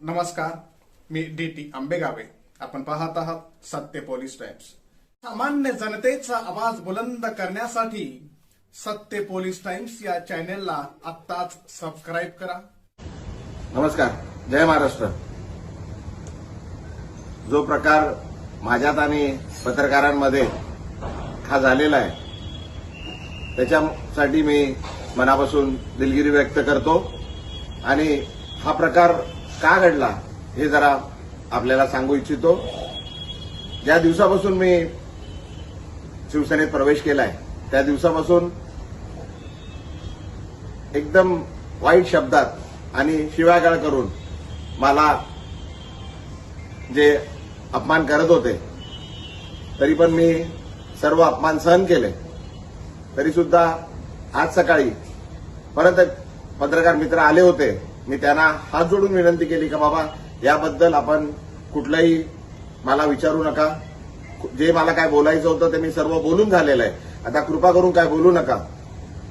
नमस्कार, मी DT आंबेगावे. आपण पाहत आहात सत्य पोलीस टाइम्स. सामान्य जनतेचा आवाज बुलंद करण्यासाठी सत्य पोलीस टाइम्स या चॅनेलला आत्ताच सबस्क्राईब करा. नमस्कार, जय महाराष्ट्र. जो प्रकार माझ्यात आणि पत्रकारांमध्ये हा झालेला आहे त्याच्यासाठी मी मनापासून दिलगिरी व्यक्त करतो आणि हा प्रकार का घडला हे जरा आपल्याला सांगू इच्छितो. ज्या दिवसापासून मी शिवसेनेत प्रवेश केलाय त्या दिवसापासून एकदम वाईट शब्दात आणि शिव्यागाळ करून मला जे अपमान करत होते तरी पण मी सर्व अपमान सहन केले. तरी सुद्धा आज सकाळी परत एक पत्रकार मित्र आले होते. मी त्यांना हात जोडून विनंती केली का बाबा याबद्दल आपण कुठलंही मला विचारू नका. जे मला काय बोलायचं होतं ते मी सर्व बोलून झालेलं आहे. आता कृपा करून काय बोलू नका.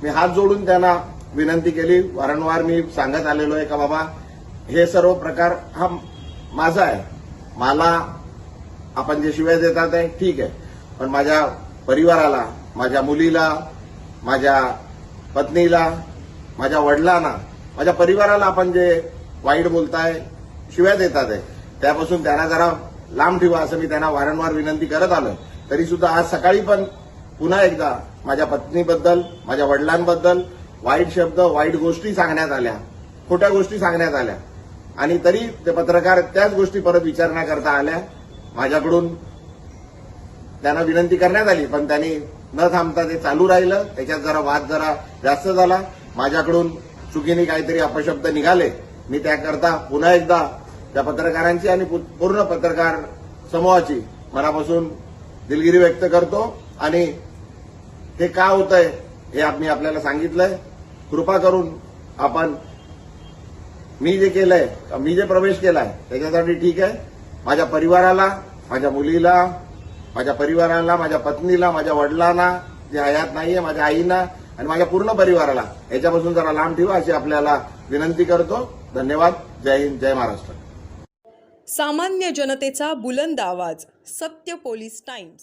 मी हात जोडून त्यांना विनंती केली. वारंवार मी सांगत आलेलो आहे का बाबा हे सर्व प्रकार हा माझा आहे. मला आपण जे शिव्या देतात आहे ठीक आहे, पण माझ्या परिवाराला, माझ्या मुलीला, माझ्या पत्नीला, माझ्या वडिलांना, माझ्या परिवाराला आपण जे वाईट बोलताय, शिव्या देतात आहे त्यापासून त्यांना जरा लांब ठेवा असं मी त्यांना वारंवार विनंती करत आलो. तरी सुद्धा आज सकाळी पण पुन्हा एकदा माझ्या पत्नीबद्दल, माझ्या वडिलांबद्दल वाईट शब्द, वाईट गोष्टी सांगण्यात आल्या, खोट्या गोष्टी सांगण्यात आल्या आणि तरी ते पत्रकार त्याच गोष्टी परत विचारण्याकरता आल्या. माझ्याकडून त्यांना विनंती करण्यात आली पण त्यांनी न थांबता ते चालू राहिलं. त्याच्यात जरा वाद जरा जास्त झाला. माझ्याकडून चुकीने काहीतरी अपशब्द निघाले. मी त्याकरता पुन्हा एकदा त्या पत्रकारांची आणि पूर्ण पत्रकार समूहाची मनापासून दिलगिरी व्यक्त करतो आणि हे का होतंय हे मी आपल्याला सांगितलंय. कृपा करून आपण मी जे केलंय, मी जे प्रवेश केलाय त्याच्यासाठी ठीक आहे. माझ्या परिवाराला, माझ्या मुलीला, माझ्या परिवाराला, माझ्या पत्नीला, माझ्या वडिलांना जे हयात नाहीये, माझ्या आईना आणि माझ्या पूर्ण परिवाराला याच्यापासून जरा लांब ठेवा अशी आपल्याला विनंती करतो. धन्यवाद. जय हिंद, जय महाराष्ट्र. सामान्य जनतेचा बुलंद आवाज, सत्य पोलीस टाइम्स.